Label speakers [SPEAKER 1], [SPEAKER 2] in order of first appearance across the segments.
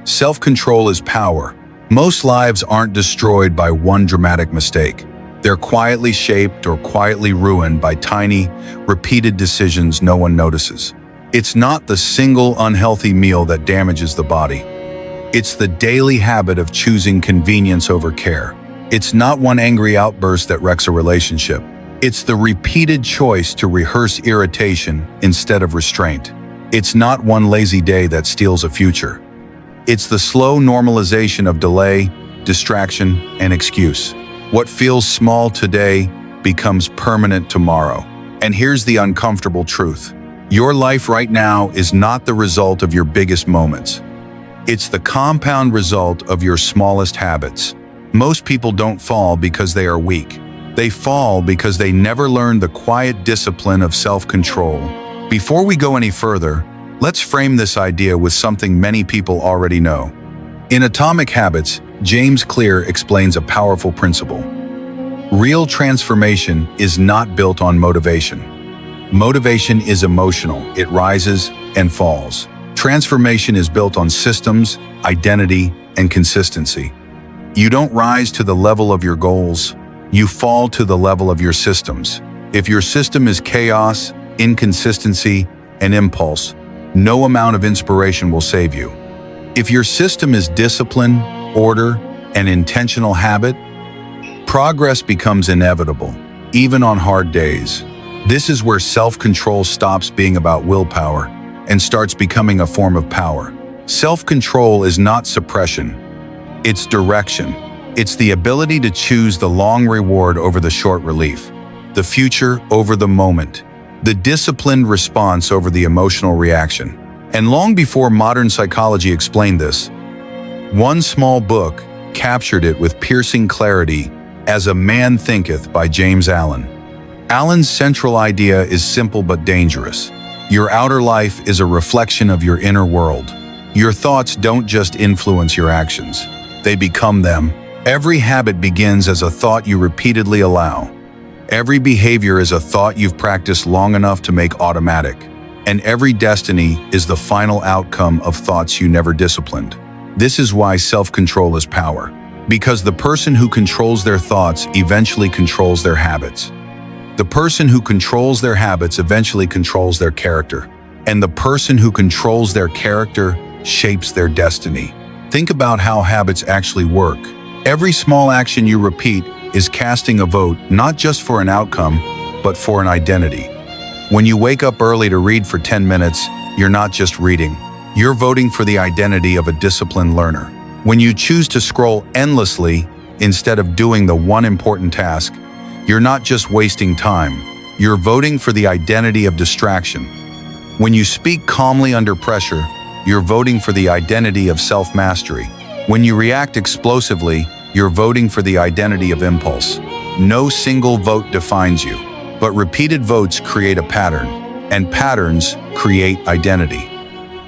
[SPEAKER 1] Self-control is power. Most lives aren't destroyed by one dramatic mistake. They're quietly shaped or quietly ruined by tiny, repeated decisions no one notices. It's not the single unhealthy meal that damages the body. It's the daily habit of choosing convenience over care. It's not one angry outburst that wrecks a relationship. It's the repeated choice to rehearse irritation instead of restraint. It's not one lazy day that steals a future. It's the slow normalization of delay, distraction, and excuse. What feels small today becomes permanent tomorrow. And here's the uncomfortable truth. Your life right now is not the result of your biggest moments. It's the compound result of your smallest habits. Most people don't fall because they are weak. They fall because they never learned the quiet discipline of self-control. Before we go any further, let's frame this idea with something many people already know. In Atomic Habits, James Clear explains a powerful principle. Real transformation is not built on motivation. Motivation is emotional. It rises and falls. Transformation is built on systems, identity, and consistency. You don't rise to the level of your goals. You fall to the level of your systems. If your system is chaos, inconsistency, and impulse, no amount of inspiration will save you. If your system is discipline, order, and intentional habit, progress becomes inevitable, even on hard days. This is where self-control stops being about willpower and starts becoming a form of power. Self-control is not suppression, it's direction. It's the ability to choose the long reward over the short relief, the future over the moment, the disciplined response over the emotional reaction. And long before modern psychology explained this, one small book captured it with piercing clarity as Man Thinketh by James Allen. Allen's central idea is simple but dangerous. Your outer life is a reflection of your inner world. Your thoughts don't just influence your actions, they become them. Every habit begins as a thought you repeatedly allow. Every behavior is a thought you've practiced long enough to make automatic. And every destiny is the final outcome of thoughts you never disciplined. This is why self-control is power. Because the person who controls their thoughts eventually controls their habits. The person who controls their habits eventually controls their character. And the person who controls their character shapes their destiny. Think about how habits actually work. Every small action you repeat is casting a vote not just for an outcome, but for an identity. When you wake up early to read for 10 minutes, you're not just reading. You're voting for the identity of a disciplined learner. When you choose to scroll endlessly instead of doing the one important task, you're not just wasting time. You're voting for the identity of distraction. When you speak calmly under pressure, you're voting for the identity of self-mastery. When you react explosively, you're voting for the identity of impulse. No single vote defines you, but repeated votes create a pattern, and patterns create identity.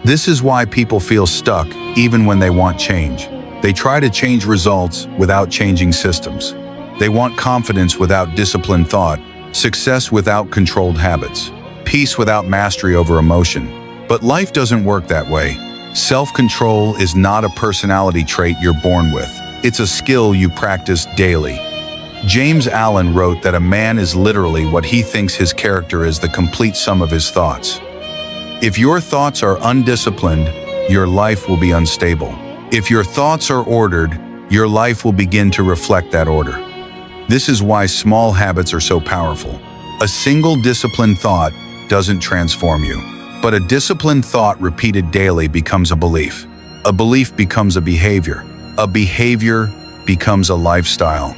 [SPEAKER 1] This is why people feel stuck even when they want change. They try to change results without changing systems. They want confidence without disciplined thought, success without controlled habits, peace without mastery over emotion. But life doesn't work that way. Self-control is not a personality trait you're born with. It's a skill you practice daily. James Allen wrote that a man is literally what he thinks his character is, the complete sum of his thoughts. If your thoughts are undisciplined, your life will be unstable. If your thoughts are ordered, your life will begin to reflect that order. This is why small habits are so powerful. A single disciplined thought doesn't transform you, but a disciplined thought repeated daily becomes a belief. A belief becomes a behavior. A behavior becomes a lifestyle.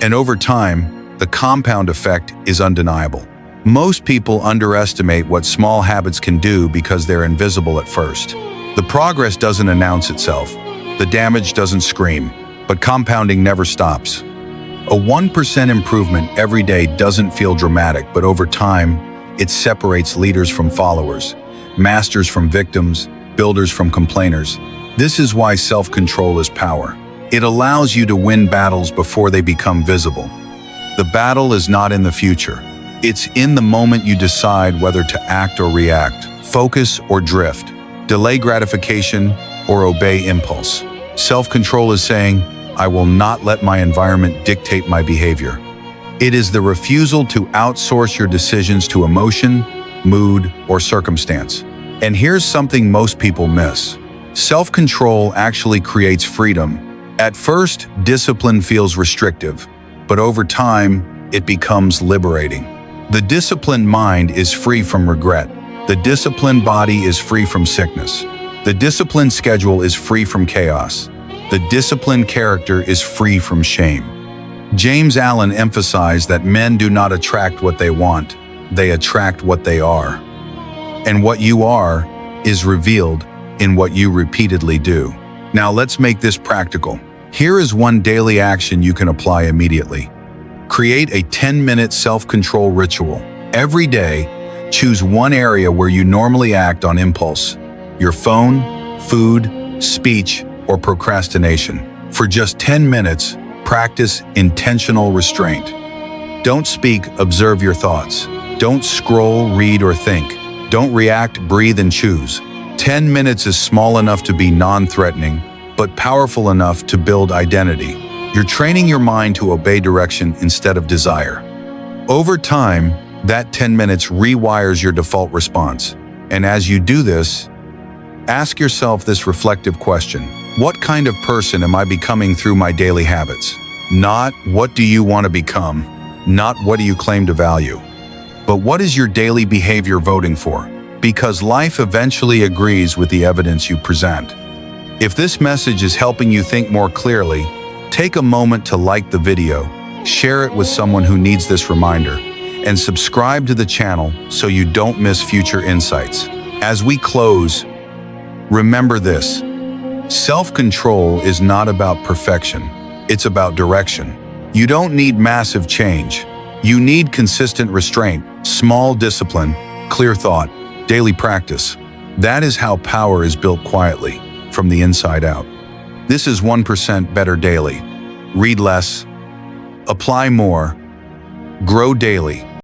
[SPEAKER 1] And over time, the compound effect is undeniable. Most people underestimate what small habits can do because they're invisible at first. The progress doesn't announce itself. The damage doesn't scream. But compounding never stops. A 1% improvement every day doesn't feel dramatic, but over time, it separates leaders from followers, masters from victims, builders from complainers. This is why self-control is power. It allows you to win battles before they become visible. The battle is not in the future. It's in the moment you decide whether to act or react, focus or drift. delay gratification, or obey impulse. Self-control is saying, I will not let my environment dictate my behavior. It is the refusal to outsource your decisions to emotion, mood, or circumstance. And here's something most people miss. Self-control actually creates freedom. At first, discipline feels restrictive, but over time, it becomes liberating. The disciplined mind is free from regret. The disciplined body is free from sickness. The disciplined schedule is free from chaos. The disciplined character is free from shame. James Allen emphasized that men do not attract what they want, they attract what they are. And what you are is revealed in what you repeatedly do. Now let's make this practical. Here is one daily action you can apply immediately. Create a 10-minute self-control ritual. Every day, choose one area where you normally act on impulse: your phone, food, speech, or procrastination. For just 10 minutes, practice intentional restraint. Don't speak, observe your thoughts. Don't scroll, read, or think. Don't react, breathe, and choose. 10 minutes is small enough to be non-threatening, but powerful enough to build identity. You're training your mind to obey direction instead of desire. Over time, that 10 minutes rewires your default response. And as you do this, ask yourself this reflective question: what kind of person am I becoming through my daily habits? Not what do you want to become, not what do you claim to value, but what is your daily behavior voting for? Because life eventually agrees with the evidence you present. If this message is helping you think more clearly, take a moment to like the video, share it with someone who needs this reminder, and subscribe to the channel so you don't miss future insights. As we close, remember this: self-control is not about perfection, it's about direction. You don't need massive change. You need consistent restraint, small discipline, clear thought, daily practice. That is how power is built quietly, from the inside out. This is 1% Better Daily. Read less, apply more, grow daily.